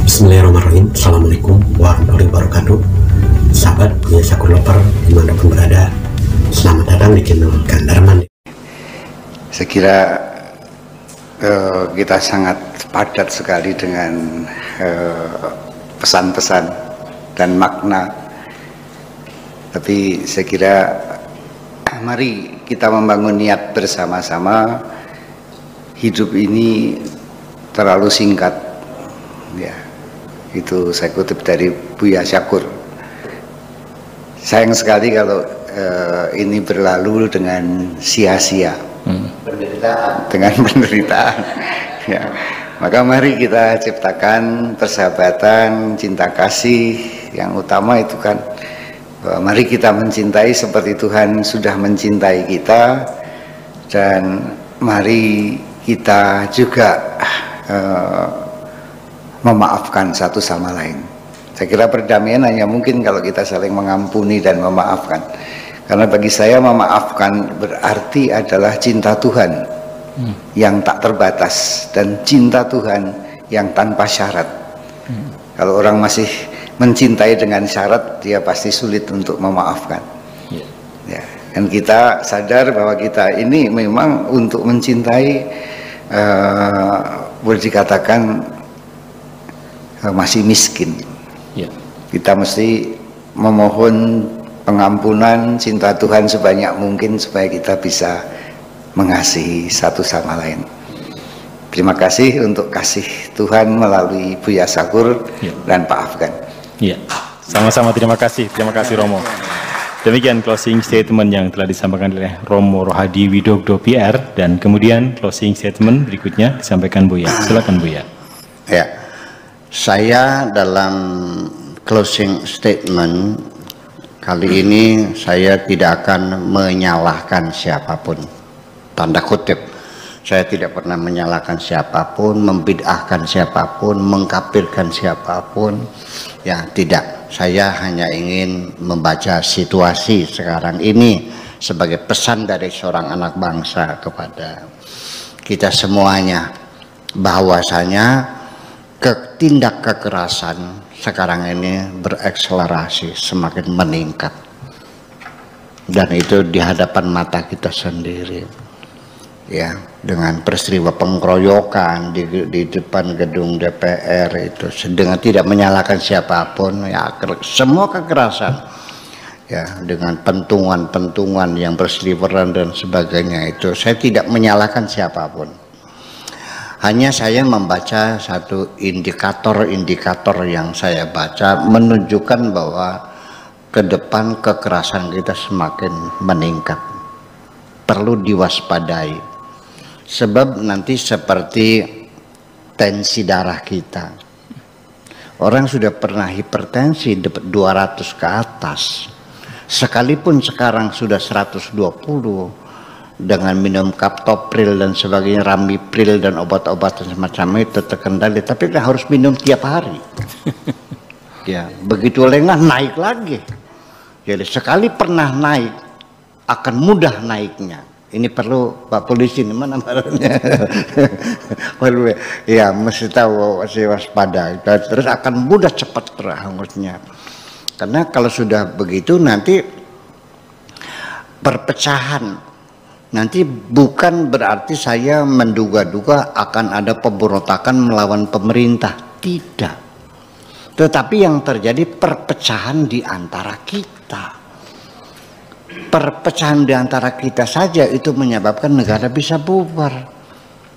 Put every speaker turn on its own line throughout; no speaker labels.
Bismillahirrahmanirrahim. Assalamualaikum warahmatullahi wabarakatuh. Sahabat punya Syakur Lover dimanapun berada, selamat datang di channel Gandarman.
Saya kira kita sangat padat sekali dengan pesan-pesan dan makna. Tapi saya kira mari kita membangun niat bersama-sama. Hidup ini terlalu singkat, ya. Itu saya kutip dari Buya Syakur. Sayang sekali kalau ini berlalu dengan sia-sia, dengan penderitaan. Ya. Maka mari kita ciptakan persahabatan, cinta kasih. Yang utama itu kan, mari kita mencintai seperti Tuhan sudah mencintai kita, dan mari kita juga memaafkan satu sama lain. Saya kira perdamaian hanya mungkin kalau kita saling mengampuni dan memaafkan. Karena bagi saya memaafkan berarti adalah cinta Tuhan yang tak terbatas dan cinta Tuhan yang tanpa syarat. Kalau orang masih mencintai dengan syarat, dia pasti sulit untuk memaafkan. Ya. Dan kita sadar bahwa kita ini memang untuk mencintai boleh dikatakan masih miskin. Kita mesti memohon pengampunan, cinta Tuhan sebanyak mungkin supaya kita bisa mengasihi satu sama lain. Terima kasih untuk kasih Tuhan melalui Buya Syakur dan Pak Afgan.
Iya, sama-sama terima kasih Romo. Demikian closing statement yang telah disampaikan oleh Romo Rohadi Widogdo PR, dan kemudian closing statement berikutnya disampaikan Buya. Silakan Buya.
Ya, saya dalam closing statement kali ini saya tidak akan menyalahkan siapapun, tanda kutip. Saya tidak pernah menyalahkan siapapun, membid'ahkan siapapun, mengkafirkan siapapun. Ya, tidak. Saya hanya ingin membaca situasi sekarang ini sebagai pesan dari seorang anak bangsa kepada kita semuanya, bahwasanya tindak kekerasan sekarang ini berekselerasi, semakin meningkat, dan itu di hadapan mata kita sendiri, ya, dengan peristiwa pengkeroyokan di depan gedung DPR itu, dengan tidak menyalahkan siapapun, ya, semua kekerasan, ya, dengan pentungan yang berseliweran dan sebagainya, itu saya tidak menyalahkan siapapun. Hanya saya membaca satu indikator yang saya baca menunjukkan bahwa ke depan kekerasan kita semakin meningkat. Perlu diwaspadai. Sebab nanti seperti tensi darah kita. Orang sudah pernah hipertensi 200 ke atas. Sekalipun sekarang sudah 120. Dengan minum kaptopril dan sebagainya, ramipril dan obat-obatan semacam itu terkendali, tapi kita harus minum tiap hari. Ya, begitu lengah naik lagi. Jadi sekali pernah naik akan mudah naiknya. Ini perlu Pak Polisi, ini mana barangnya? Ya, mesti tahu, mesti waspada. Terus akan mudah cepat terhangusnya. Karena kalau sudah begitu nanti perpecahan. Nanti bukan berarti saya menduga-duga akan ada pemberontakan melawan pemerintah, tidak. Tetapi yang terjadi perpecahan di antara kita. Perpecahan di antara kita saja itu menyebabkan negara bisa bubar.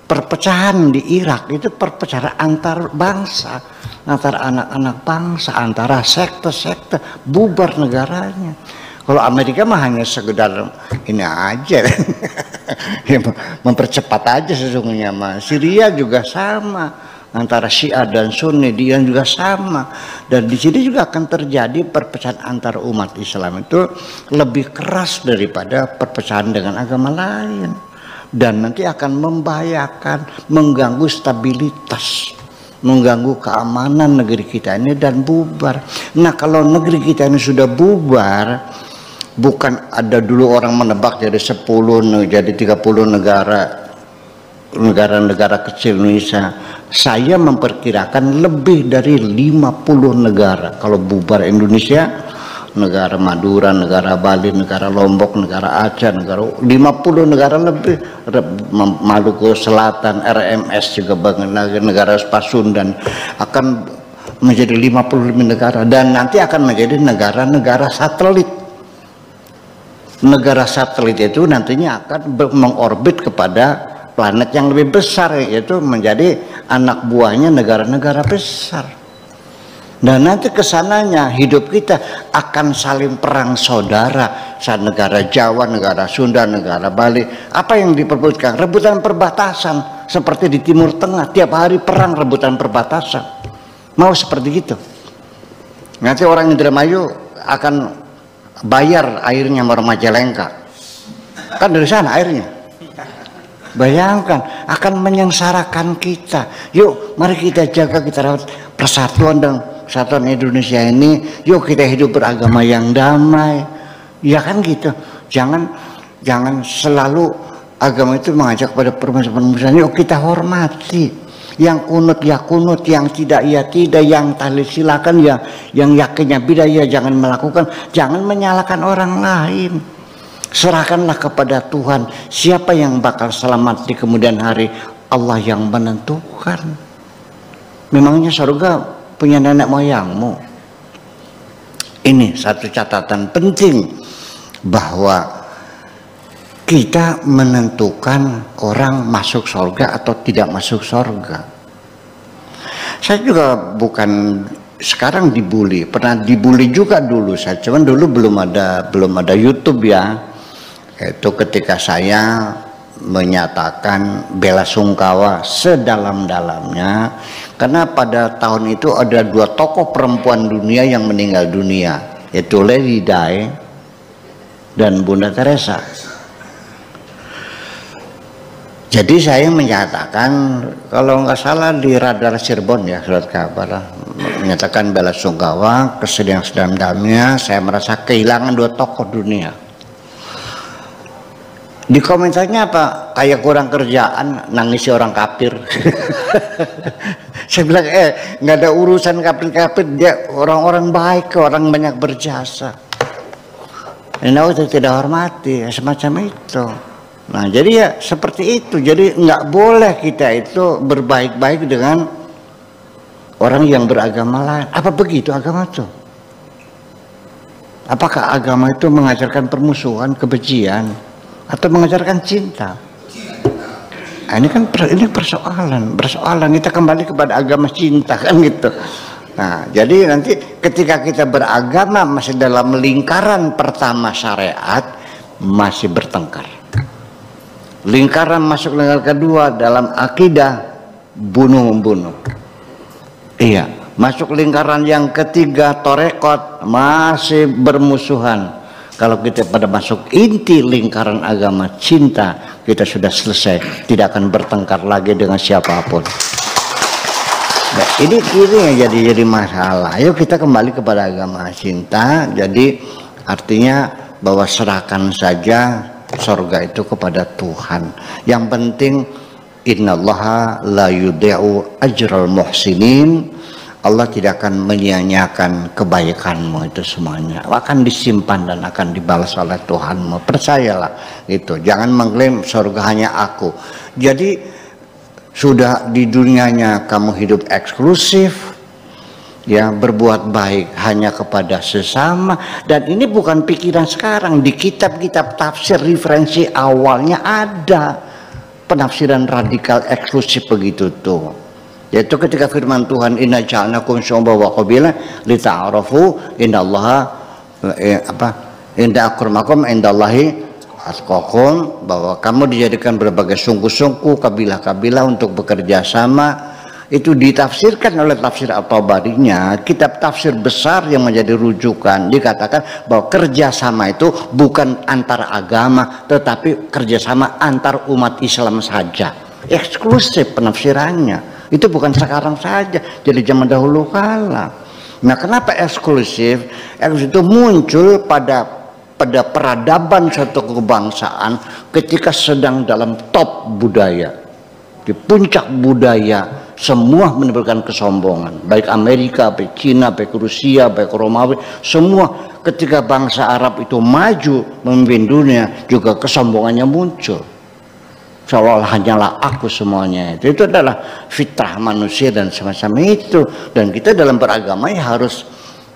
Perpecahan di Irak itu perpecahan antar bangsa, antara anak-anak bangsa, antara sekte-sekte, bubar negaranya. Kalau Amerika mah hanya sekedar ini aja, mempercepat aja sesungguhnya mah. Syria juga sama, antara Syiah dan Sunni dia juga sama. Dan di sini juga akan terjadi perpecahan antar umat Islam itu lebih keras daripada perpecahan dengan agama lain. Dan nanti akan membahayakan, mengganggu stabilitas, mengganggu keamanan negeri kita ini dan bubar. Nah, kalau negeri kita ini sudah bubar, bukan ada dulu orang menebak jadi 10, jadi 30 negara kecil Indonesia Saya memperkirakan lebih dari 50 negara. Kalau bubar Indonesia, negara Madura, negara Bali, negara Lombok, negara Aceh, negara 50 negara lebih, Maluku Selatan, RMS juga negara Pasundan akan menjadi 55 negara, dan nanti akan menjadi negara-negara satelit. Negara satelit itu nantinya akan mengorbit kepada planet yang lebih besar, yaitu menjadi anak buahnya negara-negara besar. Dan nanti kesananya hidup kita akan saling perang saudara. Saat negara Jawa, negara Sunda, negara Bali, apa yang diperbutkan? Rebutan perbatasan, seperti di Timur Tengah, tiap hari perang rebutan perbatasan. Mau seperti itu? Nanti orang Indramayu akan bayar airnya orang Majalengka, kan dari sana airnya. Bayangkan, akan menyengsarakan kita. Yuk, mari kita jaga, kita rawat persatuan dan kesatuan Indonesia ini. Yuk kita hidup beragama yang damai. Ya kan gitu. Jangan selalu agama itu mengajak pada permusuhan. Yuk kita hormati. Yang kunut ya kunut, yang tidak ya tidak, yang tahlil silakan, yang yakinnya beda ya jangan melakukan. Jangan menyalahkan orang lain. Serahkanlah kepada Tuhan, siapa yang bakal selamat di kemudian hari, Allah yang menentukan. Memangnya surga punya nenek moyangmu? Ini satu catatan penting, bahwa kita menentukan orang masuk surga atau tidak masuk surga. Saya juga bukan sekarang dibully, pernah dibully juga dulu. Saya cuman dulu belum ada YouTube ya. Itu ketika saya menyatakan bela sungkawa sedalam-dalamnya, karena pada tahun itu ada 2 tokoh perempuan dunia yang meninggal dunia, yaitu Lady Di dan Bunda Teresa. Jadi saya menyatakan, kalau nggak salah di Radar Cirebon ya, surat kabar, menyatakan bela sungkawa kesedihan sedalam-dalamnya, saya merasa kehilangan 2 tokoh dunia. Di komentarnya apa? Kayak kurang kerjaan, nangisi orang kafir. Saya bilang, nggak ada urusan kafir-kafir, dia orang-orang baik, orang banyak berjasa. Ini itu tidak hormati, semacam itu. Nah, jadi ya seperti itu. Jadi nggak boleh kita itu berbaik-baik dengan orang yang beragama lain. Apa begitu agama itu? Apakah agama itu mengajarkan permusuhan, kebencian? Atau mengajarkan cinta? Nah, ini kan persoalan kita kembali kepada agama cinta kan gitu. Nah, jadi nanti ketika kita beragama masih dalam lingkaran pertama syariat, masih bertengkar. Lingkaran masuk lingkaran kedua dalam akidah, bunuh-membunuh. Iya, masuk lingkaran yang ketiga torekot, masih bermusuhan. Kalau kita pada masuk inti lingkaran agama cinta, kita sudah selesai, tidak akan bertengkar lagi dengan siapapun. Nah, ini yang jadi masalah. Ayo kita kembali kepada agama cinta. Jadi artinya bahwa serahkan saja surga itu kepada Tuhan. Yang penting innallaha la yudhi'u ajral muhsinin. Allah tidak akan menyia-nyiakan kebaikanmu itu semuanya, akan disimpan dan akan dibalas oleh Tuhanmu. Percayalah itu. Jangan mengklaim surga hanya aku. Jadi sudah di dunianya kamu hidup eksklusif, ya, berbuat baik hanya kepada sesama. Dan ini bukan pikiran sekarang. Di kitab-kitab tafsir referensi awalnya ada penafsiran radikal eksklusif begitu tuh. Yaitu ketika firman Tuhan, inna ja'alnakum syu'uban wa qabila lita'arafu innallaha inda akramakum indallahi atqakum, bahwa kamu dijadikan berbagai sungku-sungku kabilah-kabilah untuk bekerja sama. Itu ditafsirkan oleh tafsir At-Tabarinya, kitab tafsir besar yang menjadi rujukan. Dikatakan bahwa kerjasama itu bukan antar agama, tetapi kerjasama antar umat Islam saja. Eksklusif penafsirannya. Itu bukan sekarang saja, jadi zaman dahulu kala. Nah, kenapa eksklusif? Eksklusif itu muncul pada peradaban suatu kebangsaan ketika sedang dalam top budaya, di puncak budaya semua menimbulkan kesombongan, baik Amerika, baik Cina, baik Rusia, baik Romawi, semua ketika bangsa Arab itu maju memimpin dunia juga kesombongannya muncul, seolah-olah hanyalah aku semuanya. Itu adalah fitrah manusia dan semacam itu. Dan kita dalam beragama ya harus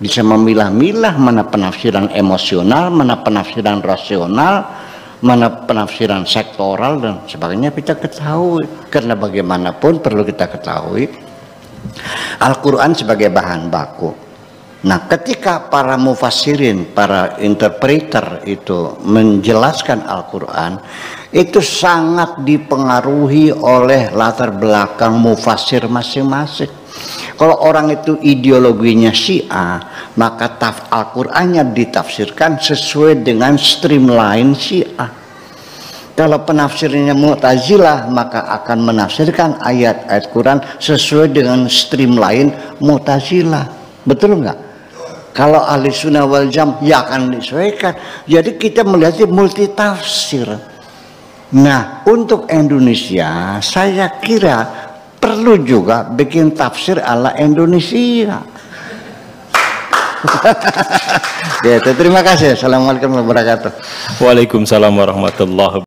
bisa memilah-milah mana penafsiran emosional, mana penafsiran rasional, mana penafsiran sektoral dan sebagainya kita ketahui. Karena bagaimanapun perlu kita ketahui Al-Quran sebagai bahan baku. Nah, ketika para mufassirin, para interpreter itu menjelaskan Al-Quran, itu sangat dipengaruhi oleh latar belakang mufassir masing-masing. Kalau orang itu ideologinya Syiah, maka Al-Qur'annya ditafsirkan sesuai dengan streamline Syiah. Kalau penafsirnya Mu'tazilah, maka akan menafsirkan ayat-ayat Quran sesuai dengan streamline Mu'tazilah. Betul nggak? Kalau ahli sunnah wal jamaah ya akan disesuaikan. Jadi kita melihatnya multi tafsir. Nah, untuk Indonesia saya kira perlu juga bikin tafsir ala Indonesia. Ya, terima kasih. Assalamualaikum warahmatullahi wabarakatuh.
Waalaikumsalam warahmatullahi wabarakatuh.